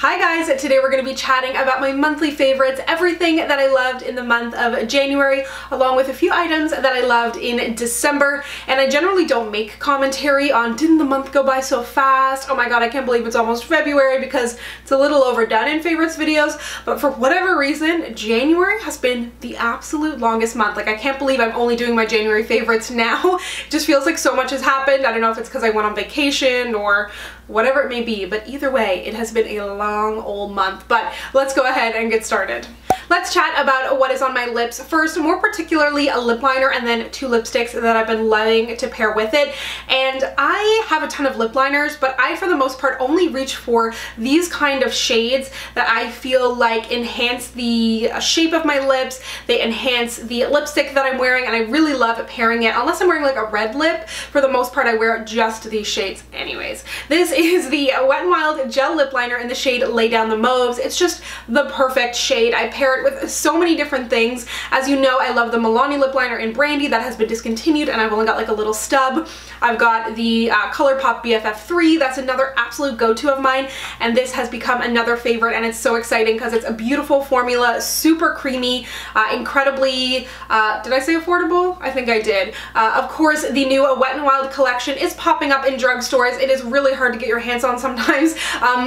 Hi guys, today we're going to be chatting about my monthly favorites, everything that I loved in the month of January, along with a few items that I loved in December. And I generally don't make commentary on didn't the month go by so fast, oh my god I can't believe it's almost February, because it's a little overdone in favorites videos, but for whatever reason January has been the absolute longest month. Like I can't believe I'm only doing my January favorites now. It just feels like so much has happened. I don't know if it's because I went on vacation or whatever it may be, but either way it has been a long old month. But let's go ahead and get started. Let's chat about what is on my lips first, more particularly a lip liner and then two lipsticks that I've been loving to pair with it. And I have a ton of lip liners, but I for the most part only reach for these kind of shades that I feel like enhance the shape of my lips, they enhance the lipstick that I'm wearing, and I really love pairing it. Unless I'm wearing like a red lip, for the most part I wear just these shades anyways. This is the Wet n Wild Gel Lip Liner in the shade Lay Down the Mauves. It's just the perfect shade. I pair it with so many different things. As you know, I love the Milani lip liner in Brandy. That has been discontinued and I've only got like a little stub. I've got the ColourPop BFF3. That's another absolute go-to of mine, and this has become another favorite, and it's so exciting because it's a beautiful formula, super creamy, incredibly, did I say affordable? I think I did. Of course, the new Wet n Wild collection is popping up in drugstores. It is really hard to get your hands on sometimes,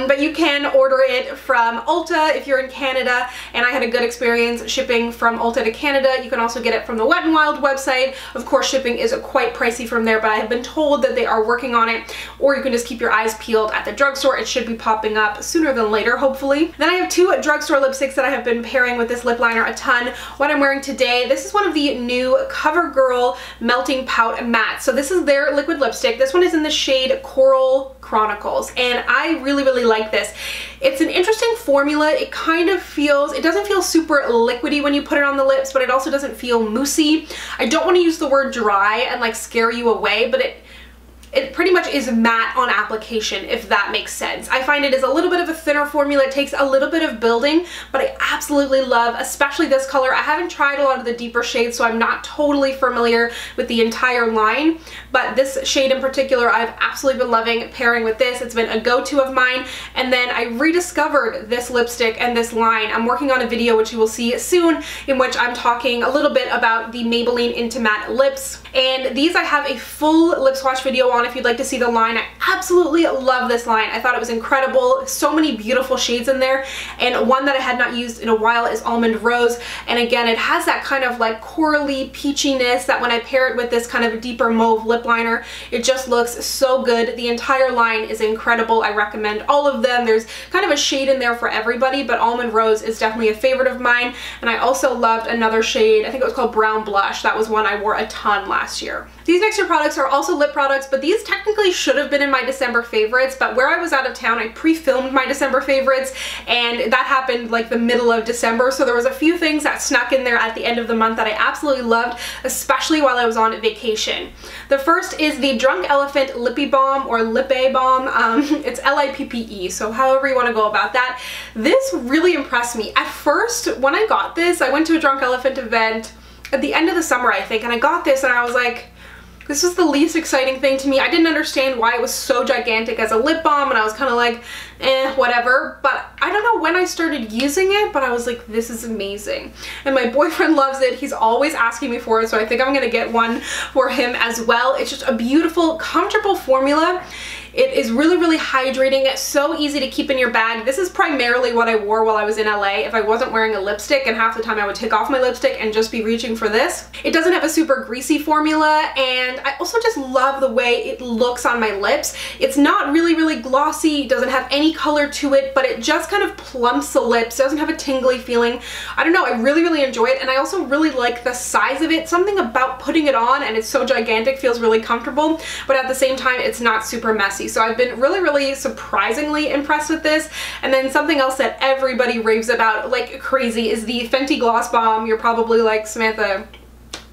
but you can order it from Ulta if you're in Canada, and I had a good experience shipping from Ulta to Canada. You can also get it from the Wet n Wild website. Of course, shipping is quite pricey from there, but I have been told that they are working on it, or you can just keep your eyes peeled at the drugstore. It should be popping up sooner than later, hopefully. Then I have two drugstore lipsticks that I have been pairing with this lip liner a ton. What I'm wearing today, this is one of the new CoverGirl Melting Pout Matte. So this is their liquid lipstick. This one is in the shade Coral Chronicles, and I really like this. It's an interesting formula. It kind of feels, it doesn't feel super liquidy when you put it on the lips, but it also doesn't feel moussey. I don't want to use the word dry and like scare you away, but it pretty much is matte on application, if that makes sense. I find it is a little bit of a thinner formula. It takes a little bit of building, but I absolutely love, especially this color. I haven't tried a lot of the deeper shades, so I'm not totally familiar with the entire line, but this shade in particular I've absolutely been loving pairing with this. It's been a go-to of mine. And then I rediscovered this lipstick and this line. I'm working on a video, which you will see soon, in which I'm talking a little bit about the Maybelline Inti-matte lips. And these I have a full lip swatch video on if you'd like to see the line. I absolutely love this line. I thought it was incredible. So many beautiful shades in there, and one that I had not used in a while is Almond Rose, and again it has that kind of like corally peachiness that when I pair it with this kind of deeper mauve lip liner, it just looks so good. The entire line is incredible. I recommend all of them. There's kind of a shade in there for everybody, but Almond Rose is definitely a favorite of mine. And I also loved another shade, I think it was called Brown Blush. That was one I wore a ton last year. These next two products are also lip products, but these technically should have been in my December favorites, but where I was out of town, I pre-filmed my December favorites, and that happened like the middle of December, so there was a few things that snuck in there at the end of the month that I absolutely loved, especially while I was on vacation. The first is the Drunk Elephant Lippy Balm, or Lippe Balm. It's L-I-P-P-E, so however you want to go about that. This really impressed me. At first, when I got this, I went to a Drunk Elephant event at the end of the summer, I think, and I got this and I was like, this is the least exciting thing to me. I didn't understand why it was so gigantic as a lip balm, and I was kind of like, eh, whatever. But I don't know when I started using it, but I was like, this is amazing. And my boyfriend loves it. He's always asking me for it, so I think I'm gonna get one for him as well. It's just a beautiful, comfortable formula. It is really hydrating. It's so easy to keep in your bag. This is primarily what I wore while I was in LA if I wasn't wearing a lipstick, and half the time I would take off my lipstick and just be reaching for this. It doesn't have a super greasy formula, and I also just love the way it looks on my lips. It's not really glossy, it doesn't have any color to it, but it just kind of plumps the lips. It doesn't have a tingly feeling. I don't know, I really enjoy it, and I also really like the size of it. Something about putting it on and it's so gigantic feels really comfortable, but at the same time it's not super messy. So I've been really surprisingly impressed with this. And then something else that everybody raves about like crazy is the Fenty Gloss Bomb. You're probably like, Samantha,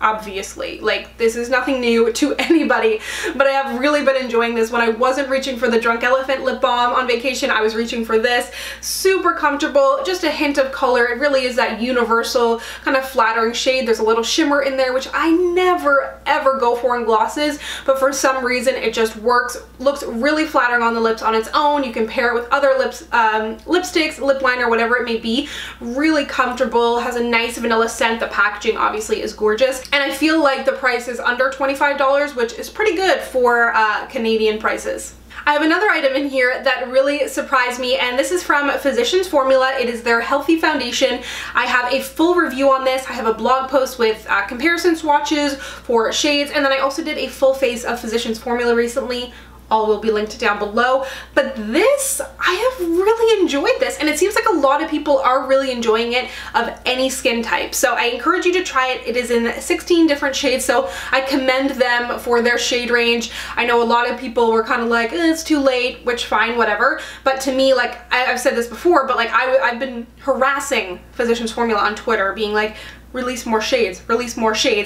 obviously. Like, this is nothing new to anybody, but I have really been enjoying this. When I wasn't reaching for the Drunk Elephant lip balm on vacation, I was reaching for this. Super comfortable, just a hint of color. It really is that universal kind of flattering shade. There's a little shimmer in there, which I never ever go for in glosses, but for some reason it just works. Looks really flattering on the lips on its own. You can pair it with other lipsticks, lip liner, whatever it may be. Really comfortable, has a nice vanilla scent. The packaging obviously is gorgeous. And I feel like the price is under $25, which is pretty good for Canadian prices. I have another item in here that really surprised me, and this is from Physicians Formula. It is their Healthy Foundation. I have a full review on this. I have a blog post with comparison swatches for shades, and then I also did a full face of Physicians Formula recently. All will be linked down below. But this, I have really enjoyed this, and it seems like a lot of people are really enjoying it of any skin type. So I encourage you to try it. It is in 16 different shades, so I commend them for their shade range. I know a lot of people were kind of like, it's too late, which fine, whatever. But to me, like, I've said this before, but like I've been harassing Physicians Formula on Twitter, being like, release more shades,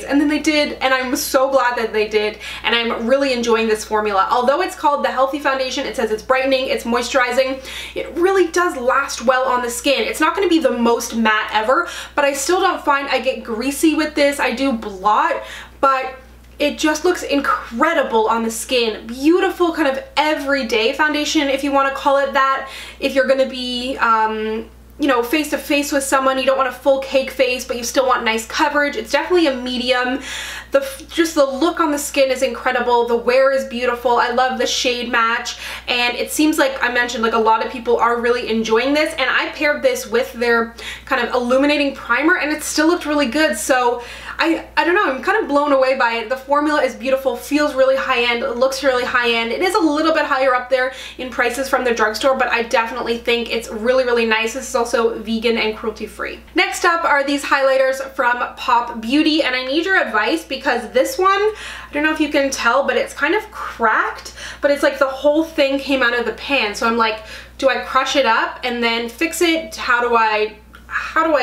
and then they did, and I'm so glad that they did, and I'm really enjoying this formula. Although it's called the Healthy Foundation, it says it's brightening, it's moisturizing, it really does last well on the skin. It's not going to be the most matte ever, but I still don't find I get greasy with this. I do blot, but it just looks incredible on the skin. Beautiful kind of everyday foundation, if you want to call it that. If you're going to be you know, face to face with someone, you don't want a full cake face, but you still want nice coverage. It's definitely a medium. Just the look on the skin is incredible. The wear is beautiful. I love the shade match, and it seems like I mentioned, like, a lot of people are really enjoying this, and I paired this with their kind of illuminating primer, and it still looked really good. So I don't know, I'm kind of blown away by it. The formula is beautiful, feels really high-end, looks really high-end. It is a little bit higher up there in prices from the drugstore, but I definitely think it's really, really nice. This is also vegan and cruelty-free. Next up are these highlighters from Pop Beauty, and I need your advice because this one, I don't know if you can tell, but it's kind of cracked, but it's like the whole thing came out of the pan. So I'm like, do I crush it up and then fix it? How do I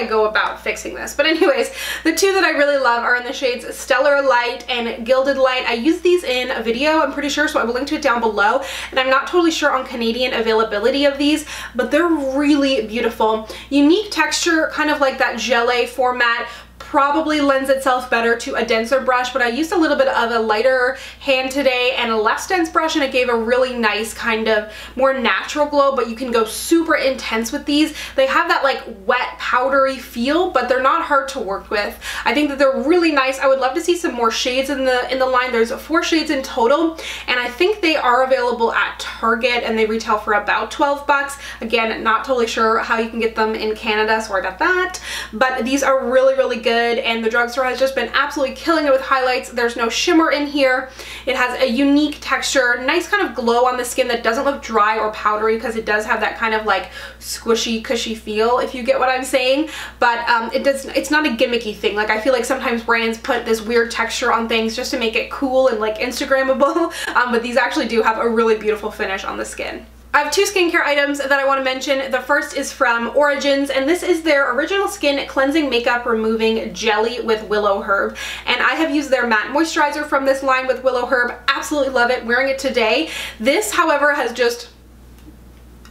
go about fixing this? But anyways, the two that I really love are in the shades Stellar Light and Gilded Light. I used these in a video, I'm pretty sure, so I will link to it down below, and I'm not totally sure on Canadian availability of these, but they're really beautiful. Unique texture, kind of like that gelée format. Probably lends itself better to a denser brush, but I used a little bit of a lighter hand today and a less dense brush, and it gave a really nice kind of more natural glow, but you can go super intense with these. They have that like wet powdery feel, but they're not hard to work with. I think that they're really nice. I would love to see some more shades in the line. There's 4 shades in total, and I think they are available at Target, and they retail for about 12 bucks. Again, not totally sure how you can get them in Canada, sorry about that, but these are really, really good. And the drugstore has just been absolutely killing it with highlights. There's no shimmer in here. It has a unique texture, nice kind of glow on the skin that doesn't look dry or powdery, because it does have that kind of like squishy, cushy feel, if you get what I'm saying. But it's not a gimmicky thing. Like, I feel like sometimes brands put this weird texture on things just to make it cool and like Instagrammable, but these actually do have a really beautiful finish on the skin. I have 2 skincare items that I want to mention. The first is from Origins, and this is their Original Skin Cleansing Makeup Removing Jelly with Willow Herb. And I have used their matte moisturizer from this line with Willow Herb. Absolutely love it. Wearing it today. This, however, has just...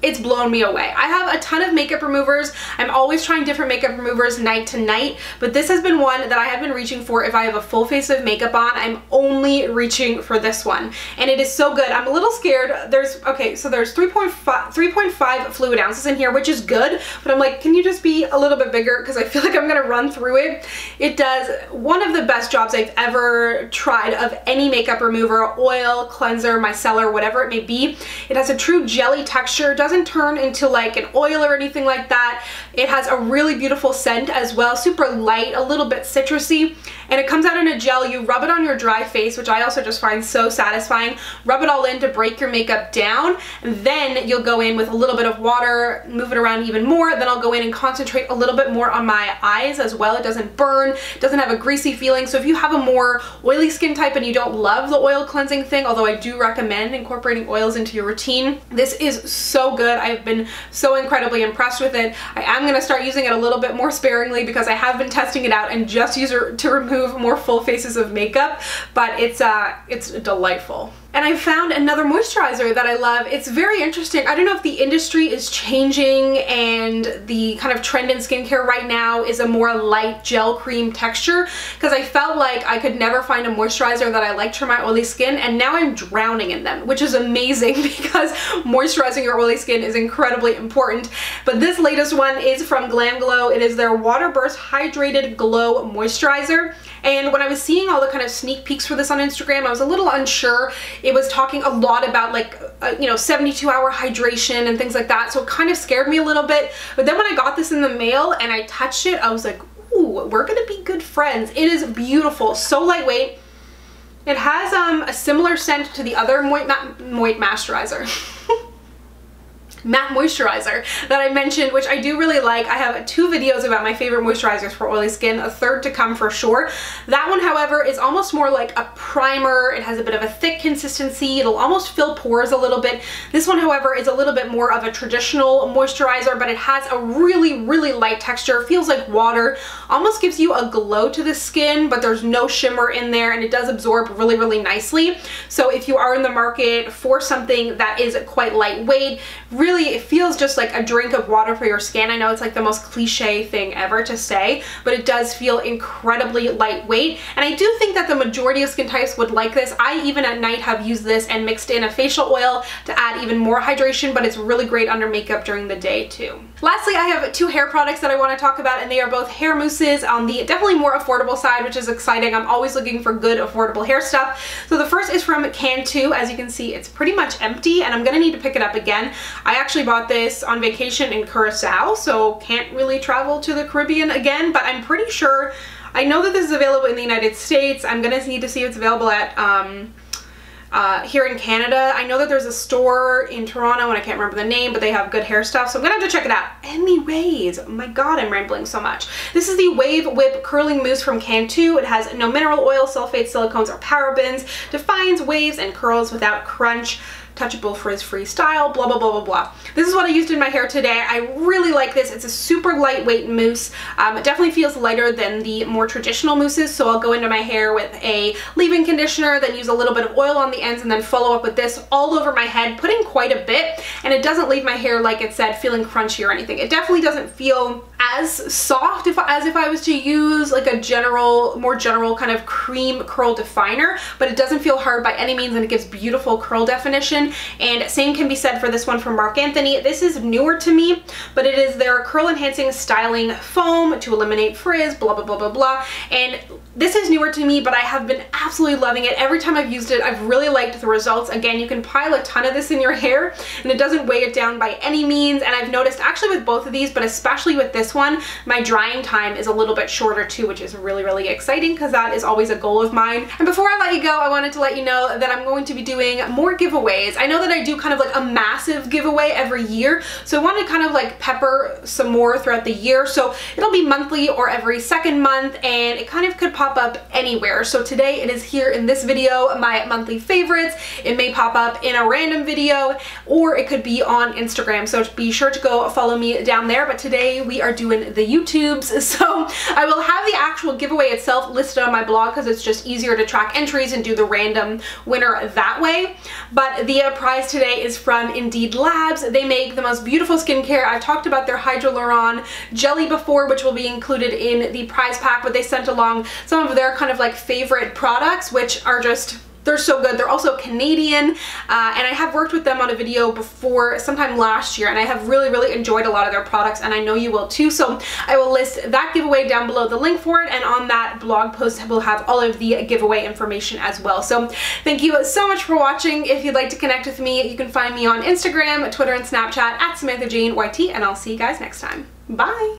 it's blown me away. I have a ton of makeup removers. I'm always trying different makeup removers night to night, but this has been one that I have been reaching for. If I have a full face of makeup on, I'm only reaching for this one, and it is so good. I'm a little scared. There's 3.5 fluid ounces in here, which is good, but I'm like, can you just be a little bit bigger, because I feel like I'm gonna run through it. It does one of the best jobs I've ever tried of any makeup remover, oil, cleanser, micellar, whatever it may be. It has a true jelly texture, doesn't turn into like an oil or anything like that. It has a really beautiful scent as well, super light, a little bit citrusy, and it comes out in a gel. You rub it on your dry face, which I also just find so satisfying. Rub it all in to break your makeup down, and then you'll go in with a little bit of water, move it around even more. Then I'll go in and concentrate a little bit more on my eyes as well. It doesn't burn, doesn't have a greasy feeling. So if you have a more oily skin type and you don't love the oil cleansing thing, although I do recommend incorporating oils into your routine, this is so so good. I've been so incredibly impressed with it. I am going to start using it a little bit more sparingly because I have been testing it out and just use it to remove more full faces of makeup, but it's delightful. And I found another moisturizer that I love. It's very interesting. I don't know if the industry is changing and the kind of trend in skincare right now is a more light gel cream texture, because I felt like I could never find a moisturizer that I liked for my oily skin, and now I'm drowning in them, which is amazing because moisturizing your oily skin is incredibly important. But this latest one is from Glam Glow. It is their Water Burst Hydrated Glow Moisturizer. And when I was seeing all the kind of sneak peeks for this on Instagram, I was a little unsure. It was talking a lot about like, 72-hour hydration and things like that. So it kind of scared me a little bit. But then when I got this in the mail and I touched it, I was like, ooh, we're gonna be good friends. It is beautiful, so lightweight. It has a similar scent to the other matte moisturizer that I mentioned, which I do really like. I have 2 videos about my favorite moisturizers for oily skin, a third to come for sure. That one, however, is almost more like a primer. It has a bit of a thick consistency. It'll almost fill pores a little bit. This one, however, is a little bit more of a traditional moisturizer, but it has a really, really light texture. It feels like water, almost gives you a glow to the skin, but there's no shimmer in there, and it does absorb really, really nicely. So if you are in the market for something that is quite lightweight, really it feels just like a drink of water for your skin. I know it's like the most cliche thing ever to say, but it does feel incredibly lightweight. And I do think that the majority of skin types would like this. I even at night have used this and mixed in a facial oil to add even more hydration, but it's really great under makeup during the day too. Lastly, I have 2 hair products that I want to talk about, and they are both hair mousses on the definitely more affordable side, which is exciting. I'm always looking for good affordable hair stuff. So the first is from Cantu. As you can see, it's pretty much empty, and I'm gonna need to pick it up again. I actually bought this on vacation in Curacao, so can't really travel to the Caribbean again, but I'm pretty sure, I know that this is available in the United States. I'm gonna need to see if it's available at here in Canada. I know that there's a store in Toronto and I can't remember the name, but they have good hair stuff, so I'm gonna have to check it out. Anyways, oh my god, I'm rambling so much. This is the Wave Whip Curling Mousse from Cantu. It has no mineral oil, sulfates, silicones, or parabens, defines waves and curls without crunch, touchable frizz-free style, blah, blah, blah, blah, blah. This is what I used in my hair today. I really like this. It's a super lightweight mousse. It definitely feels lighter than the more traditional mousses, so I'll go into my hair with a leave-in conditioner, then use a little bit of oil on the ends, and then follow up with this all over my head, putting quite a bit, and it doesn't leave my hair, like it said, feeling crunchy or anything. It definitely doesn't feel as soft as if I was to use like a more general kind of cream curl definer, but it doesn't feel hard by any means, and it gives beautiful curl definition. And same can be said for this one from Marc Anthony. This is newer to me, but it is their curl enhancing styling foam to eliminate frizz, blah, blah, blah, blah, blah. And this is newer to me, but I have been absolutely loving it. Every time I've used it, I've really liked the results. Again, you can pile a ton of this in your hair and it doesn't weigh it down by any means. And I've noticed actually with both of these, but especially with this one, my drying time is a little bit shorter too, which is really, really exciting because that is always a goal of mine. And before I let you go, I wanted to let you know that I'm going to be doing more giveaways. I know that I do kind of like a massive giveaway every year, so I want to kind of like pepper some more throughout the year. So it'll be monthly or every second month, and it kind of could pop up anywhere. So today it is here in this video, my monthly favorites. It may pop up in a random video, or it could be on Instagram. So be sure to go follow me down there. But today we are doing the YouTubes. So I will have the actual giveaway itself listed on my blog because it's just easier to track entries and do the random winner that way. But the prize today is from Indeed Labs. They make the most beautiful skincare. I've talked about their hyaluron jelly before, which will be included in the prize pack, but they sent along some of their kind of like favorite products, which are just, they're so good. They're also Canadian, and I have worked with them on a video before sometime last year, and I have really, really enjoyed a lot of their products, and I know you will too. So I will list that giveaway down below, the link for it, and on that blog post we'll have all of the giveaway information as well. So thank you so much for watching. If you'd like to connect with me, you can find me on Instagram, Twitter, and Snapchat at SamanthaJaneYT, and I'll see you guys next time. Bye!